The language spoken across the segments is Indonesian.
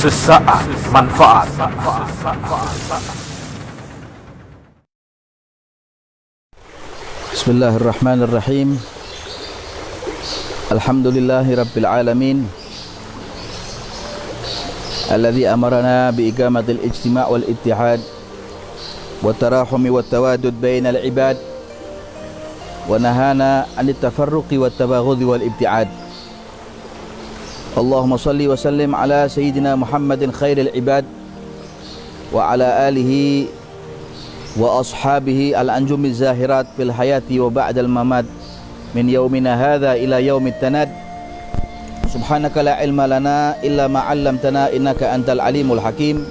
Sesaat manfaat. Bismillahirrahmanirrahim. Alhamdulillahi rabbil alamin, alladhi amarana bi iqamatil ijtima' wal ittihad wa tarahumi wa tawadud bainal ibad wa nahana anit tafarruqi wat tabaghudhi wal ibti'ad. Allahumma salli wa sallim ala sayyidina Muhammadin khairil ibad wa ala alihi wa ashabihi al-anjumi zahirat fil hayati wa ba'dal mamat min yaumina hadha ila yaumit tanad. Subhanaka la ilma lana illa ma 'allamtana innaka antal alimul hakim.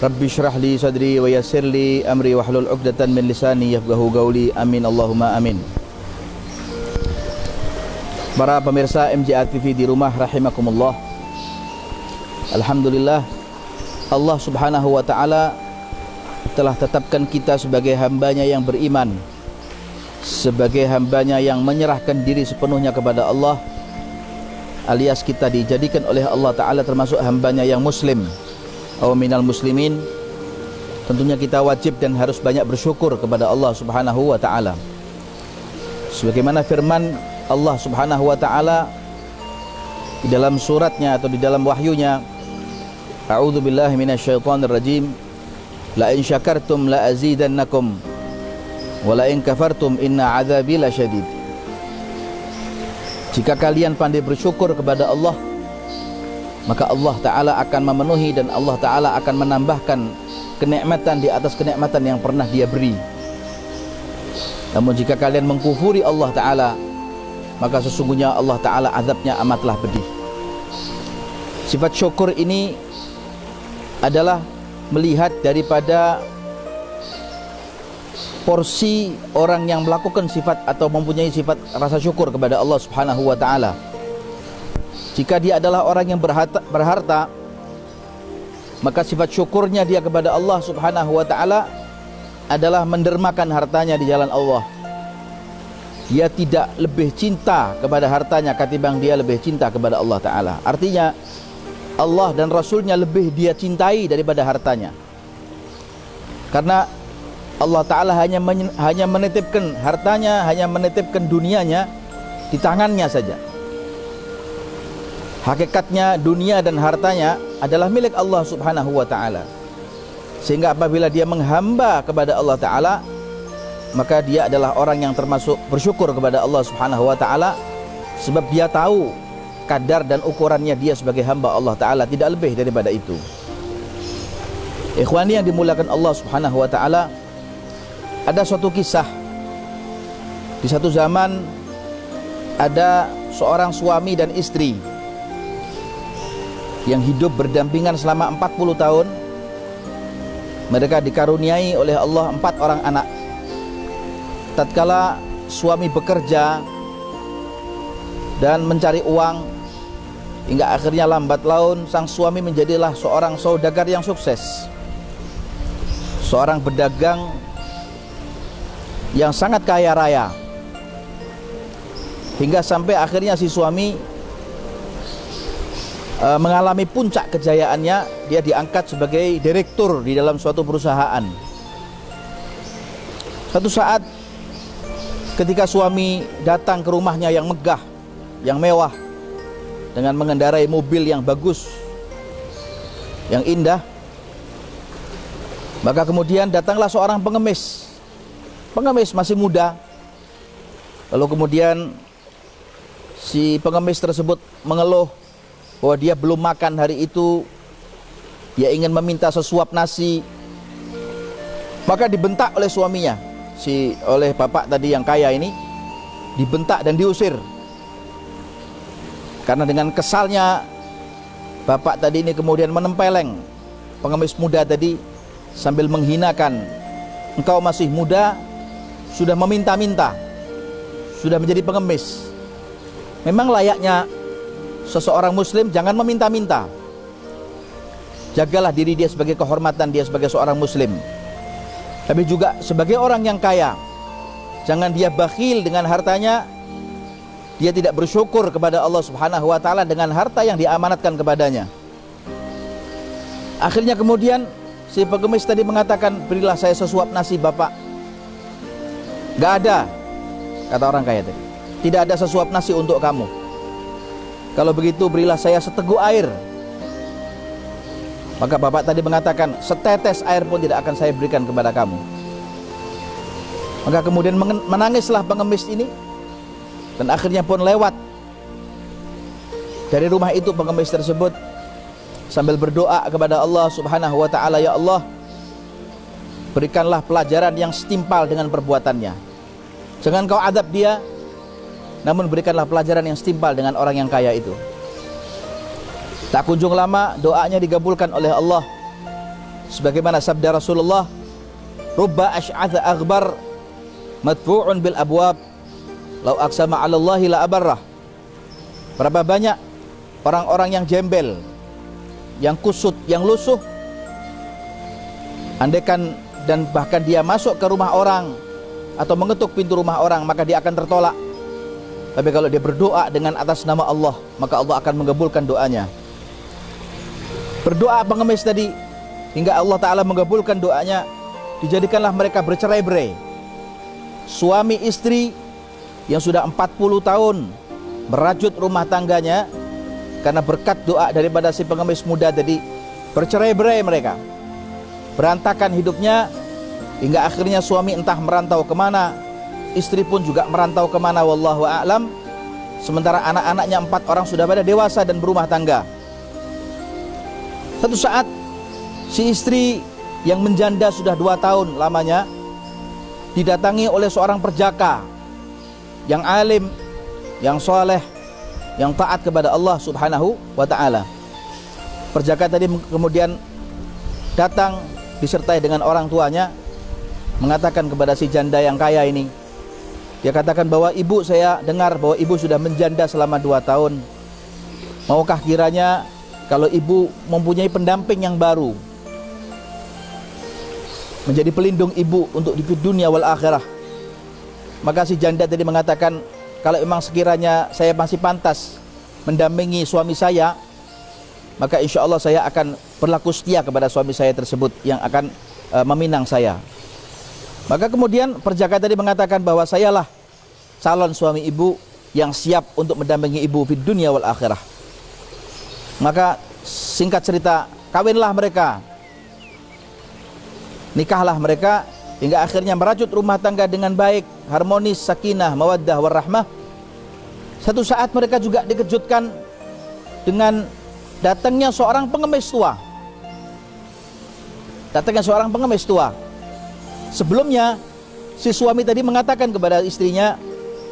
Rabbi shrah li sadri wa yassir li amri wahlul 'uqdatan min lisani yafqahu qawli. Amin Allahumma amin. Para pemirsa MJA TV di rumah rahimakumullah. Alhamdulillah, Allah Subhanahu wa taala telah tetapkan kita sebagai hambanya yang beriman, sebagai hambanya yang menyerahkan diri sepenuhnya kepada Allah, alias kita dijadikan oleh Allah Ta'ala termasuk hambanya yang muslim aw minal muslimin. Tentunya kita wajib dan harus banyak bersyukur kepada Allah Subhanahu wa ta'ala, sebagaimana firman Allah Subhanahu wa ta'ala di dalam suratnya atau di dalam wahyunya, a'udzu billahi minasyaitonir rajim, la in syakartum la azidannakum wa la in kafartum inna 'adzabi lasyadid. Jika kalian pandai bersyukur kepada Allah, maka Allah Ta'ala akan memenuhi dan Allah Ta'ala akan menambahkan kenikmatan di atas kenikmatan yang pernah Dia beri. Namun jika kalian mengkufuri Allah Ta'ala, maka sesungguhnya Allah Ta'ala azabnya amatlah pedih. Sifat syukur ini adalah melihat daripada porsi orang yang melakukan sifat atau mempunyai sifat rasa syukur kepada Allah Subhanahu wa ta'ala. Jika dia adalah orang yang berharta, maka sifat syukurnya dia kepada Allah Subhanahu wa ta'ala adalah mendermakan hartanya di jalan Allah. Dia tidak lebih cinta kepada hartanya ketimbang dia lebih cinta kepada Allah Ta'ala. Artinya Allah dan Rasulnya lebih dia cintai daripada hartanya, karena Allah Ta'ala hanya menitipkan hartanya, hanya menitipkan dunianya di tangannya saja. Hakikatnya dunia dan hartanya adalah milik Allah Subhanahu wa ta'ala. Sehingga apabila dia menghamba kepada Allah Ta'ala, maka dia adalah orang yang termasuk bersyukur kepada Allah Subhanahu wa ta'ala, sebab dia tahu kadar dan ukurannya dia sebagai hamba Allah Ta'ala, tidak lebih daripada itu. Ikhwani yang dimuliakan Allah Subhanahu wa ta'ala, ada suatu kisah. Di satu zaman ada seorang suami dan istri yang hidup berdampingan selama 40 tahun. Mereka dikaruniai oleh Allah 4 orang anak. Tatkala suami bekerja dan mencari uang, hingga akhirnya lambat laun sang suami menjadilah seorang saudagar yang sukses, seorang pedagang yang sangat kaya raya, hingga sampai akhirnya si suami mengalami puncak kejayaannya. Dia diangkat sebagai direktur di dalam suatu perusahaan. Suatu saat ketika suami datang ke rumahnya yang megah, yang mewah, dengan mengendarai mobil yang bagus, yang indah, maka kemudian datanglah seorang pengemis. Pengemis masih muda. Lalu kemudian si pengemis tersebut mengeluh bahwa dia belum makan hari itu. Dia ingin meminta sesuap nasi. Maka dibentak oleh suaminya, oleh bapak tadi yang kaya ini, dibentak dan diusir. Karena dengan kesalnya bapak tadi ini kemudian menempeleng pengemis muda tadi sambil menghinakan, engkau masih muda, sudah meminta-minta, sudah menjadi pengemis. Memang layaknya seseorang muslim jangan meminta-minta. Jagalah diri dia sebagai kehormatan dia sebagai seorang muslim. Tapi juga sebagai orang yang kaya, jangan dia bakhil dengan hartanya. Dia tidak bersyukur kepada Allah Subhanahu wa ta'ala dengan harta yang diamanatkan kepadanya. Akhirnya kemudian si pengemis tadi mengatakan, berilah saya sesuap nasi Bapak. Gak ada, kata orang kaya tadi, tidak ada sesuap nasi untuk kamu. Kalau begitu berilah saya seteguk air. Maka bapak tadi mengatakan, setetes air pun tidak akan saya berikan kepada kamu. Maka kemudian menangislah pengemis ini, dan akhirnya pun lewat dari rumah itu pengemis tersebut sambil berdoa kepada Allah Subhanahu wa ta'ala, ya Allah, berikanlah pelajaran yang setimpal dengan perbuatannya. Jangan kau adab dia, namun berikanlah pelajaran yang setimpal dengan orang yang kaya itu. Tak kunjung lama doanya digabulkan oleh Allah, sebagaimana sabda Rasulullah, rubba ash'atha aghbar madfu'un bil abwab law aqsama 'ala Allahi la abarrah. Berapa banyak orang-orang yang jembel, yang kusut, yang lusuh, andaikan dan bahkan dia masuk ke rumah orang atau mengetuk pintu rumah orang, maka dia akan tertolak. Tapi kalau dia berdoa dengan atas nama Allah, maka Allah akan mengabulkan doanya. Berdoa pengemis tadi hingga Allah Ta'ala mengabulkan doanya, dijadikanlah mereka bercerai-berai. Suami istri yang sudah 40 tahun merajut rumah tangganya, karena berkat doa daripada si pengemis muda tadi, bercerai-berai mereka, berantakan hidupnya, hingga akhirnya suami entah merantau kemana, istri pun juga merantau kemana, wallahu a'lam. Sementara anak-anaknya 4 orang sudah pada dewasa dan berumah tangga. Satu saat si istri yang menjanda sudah 2 tahun lamanya didatangi oleh seorang perjaka yang alim, yang soleh, yang taat kepada Allah Subhanahu wa ta'ala. Perjaka tadi kemudian datang disertai dengan orang tuanya, mengatakan kepada si janda yang kaya ini, dia katakan bahwa ibu, saya dengar bahwa ibu sudah menjanda selama 2 tahun. Maukah kiranya kalau ibu mempunyai pendamping yang baru, menjadi pelindung ibu untuk di dunia wal akhirah? Maka si janda tadi mengatakan, kalau memang sekiranya saya masih pantas mendampingi suami saya, maka insya Allah saya akan berlaku setia kepada suami saya tersebut yang akan meminang saya. Maka kemudian perjaka tadi mengatakan bahwa sayalah calon suami ibu yang siap untuk mendampingi ibu di dunia wal akhirah. Maka singkat cerita, kawinlah mereka, nikahlah mereka, hingga akhirnya merajut rumah tangga dengan baik, harmonis, sakinah, mawaddah, warahmah. Satu saat mereka juga dikejutkan dengan datangnya seorang pengemis tua. Sebelumnya si suami tadi mengatakan kepada istrinya,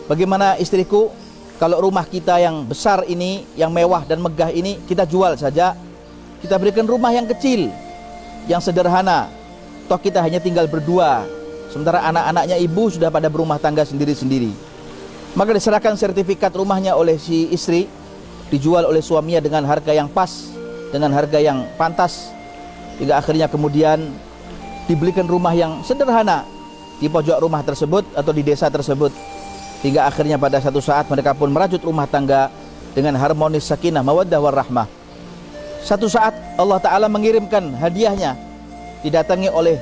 bagaimana istriku, kalau rumah kita yang besar ini, yang mewah dan megah ini, kita jual saja, kita berikan rumah yang kecil, yang sederhana, toh kita hanya tinggal berdua, sementara anak-anaknya ibu sudah pada berumah tangga sendiri-sendiri. Maka diserahkan sertifikat rumahnya oleh si istri, dijual oleh suaminya dengan harga yang pas, dengan harga yang pantas, hingga akhirnya kemudian dibelikan rumah yang sederhana di pojok rumah tersebut atau di desa tersebut, hingga akhirnya pada satu saat mereka pun merajut rumah tangga dengan harmonis, sakinah, mawaddah, warahmah. Satu saat Allah Ta'ala mengirimkan hadiahnya, didatangi oleh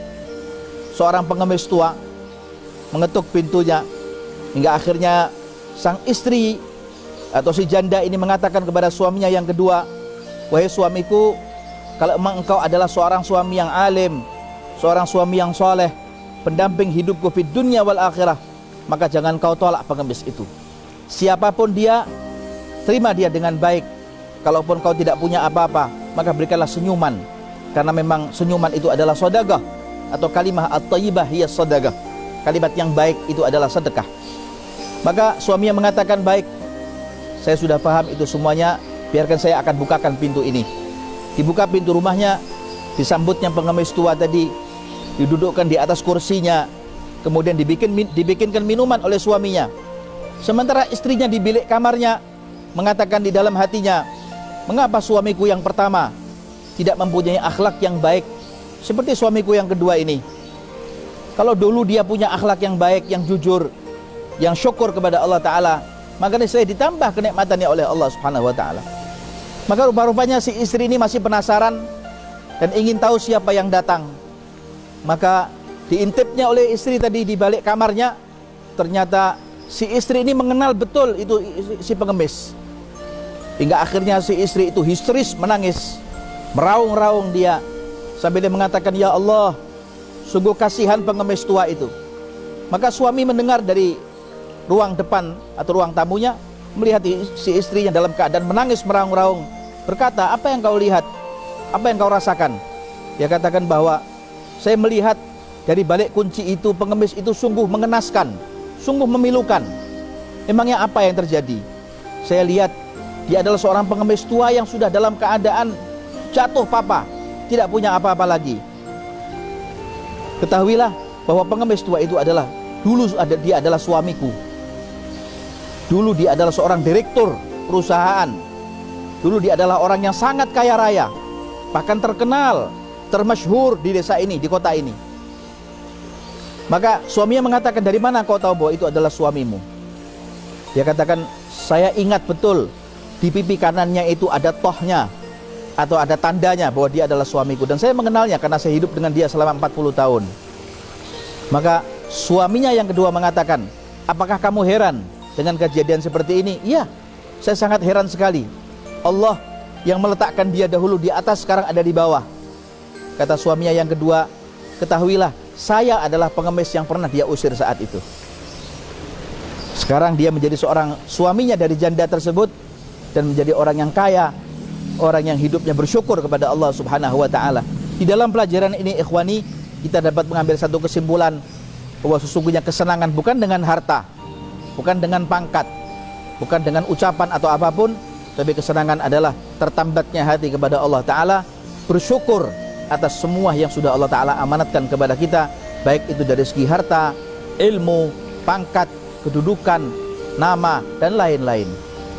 seorang pengemis tua, mengetuk pintunya, hingga akhirnya sang istri atau si janda ini mengatakan kepada suaminya yang kedua, wahai suamiku, kalau memang engkau adalah seorang suami yang alim, seorang suami yang soleh, pendamping hidupku di dunia wal akhirah, maka jangan kau tolak pengemis itu. Siapapun dia, terima dia dengan baik. Kalaupun kau tidak punya apa-apa, maka berikanlah senyuman, karena memang senyuman itu adalah sedekah, atau kalimah at-thayyibah hiya sedekah. Kalimat yang baik itu adalah sedekah. Maka suaminya mengatakan, baik, saya sudah paham itu semuanya, biarkan saya akan bukakan pintu ini. Dibuka pintu rumahnya, disambutnya pengemis tua tadi, didudukkan di atas kursinya, kemudian dibikinkan minuman oleh suaminya. Sementara istrinya di bilik kamarnya mengatakan di dalam hatinya, mengapa suamiku yang pertama tidak mempunyai akhlak yang baik seperti suamiku yang kedua ini? Kalau dulu dia punya akhlak yang baik, yang jujur, yang syukur kepada Allah Ta'ala, maka saya ditambah kenikmatannya oleh Allah Subhanahu wa Ta'ala. Maka rupa-rupanya si istri ini masih penasaran, dan ingin tahu siapa yang datang. Maka diintipnya oleh istri tadi di balik kamarnya, ternyata si istri ini mengenal betul itu si pengemis. Hingga akhirnya si istri itu histeris menangis, meraung-raung dia sambil dia mengatakan, "Ya Allah, sungguh kasihan pengemis tua itu." Maka suami mendengar dari ruang depan atau ruang tamunya, melihat si istrinya dalam keadaan menangis meraung-raung, berkata, "Apa yang kau lihat? Apa yang kau rasakan?" Dia katakan bahwa, "Saya melihat dari balik kunci itu pengemis itu sungguh mengenaskan, sungguh memilukan." Emangnya apa yang terjadi? Saya lihat dia adalah seorang pengemis tua yang sudah dalam keadaan jatuh papa, tidak punya apa-apa lagi. Ketahuilah bahwa pengemis tua itu adalah dia adalah suamiku. Dulu dia adalah seorang direktur perusahaan. Dulu dia adalah orang yang sangat kaya raya, bahkan terkenal, termasyhur di desa ini, di kota ini. Maka suaminya mengatakan, "Dari mana kau tahu bahwa itu adalah suamimu?" Dia katakan, "Saya ingat betul di pipi kanannya itu ada tohnya atau ada tandanya bahwa dia adalah suamiku, dan saya mengenalnya karena saya hidup dengan dia selama 40 tahun. Maka suaminya yang kedua mengatakan, "Apakah kamu heran dengan kejadian seperti ini?" "Iya, saya sangat heran sekali. Allah yang meletakkan dia dahulu di atas, sekarang ada di bawah." Kata suaminya yang kedua, "Ketahuilah, saya adalah pengemis yang pernah dia usir saat itu. Sekarang dia menjadi seorang suaminya dari janda tersebut dan menjadi orang yang kaya, orang yang hidupnya bersyukur kepada Allah Subhanahu wa taala." Di dalam pelajaran ini, ikhwani, kita dapat mengambil satu kesimpulan bahwa sesungguhnya kesenangan bukan dengan harta, bukan dengan pangkat, bukan dengan ucapan atau apapun, tapi kesenangan adalah tertambatnya hati kepada Allah taala, bersyukur atas semua yang sudah Allah taala amanatkan kepada kita, baik itu dari segi harta, ilmu, pangkat, kedudukan, nama, dan lain-lain.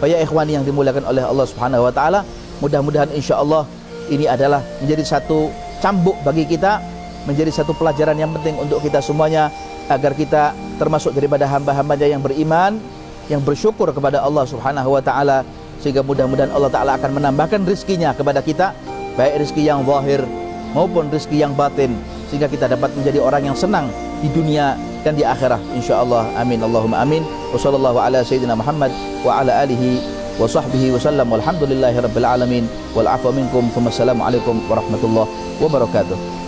Ya ikhwani yang dimuliakan oleh Allah Subhanahu wa taala, mudah-mudahan insyaallah ini adalah menjadi satu cambuk bagi kita, menjadi satu pelajaran yang penting untuk kita semuanya, agar kita termasuk daripada hamba-hambanya yang beriman, yang bersyukur kepada Allah Subhanahu wa taala, sehingga mudah-mudahan Allah taala akan menambahkan rezekinya kepada kita, baik rezeki yang zahir maupun rezeki yang batin, sehingga kita dapat menjadi orang yang senang di dunia dan di akhirat insyaallah. Amin Allahumma amin. Wassallallahu ala sayyidina Muhammad wa ala alihi wa sahbihi wasallam, walhamdulillahi rabbil alamin, wal afwa minkum, thumma assalamu alaikum warahmatullahi wabarakatuh.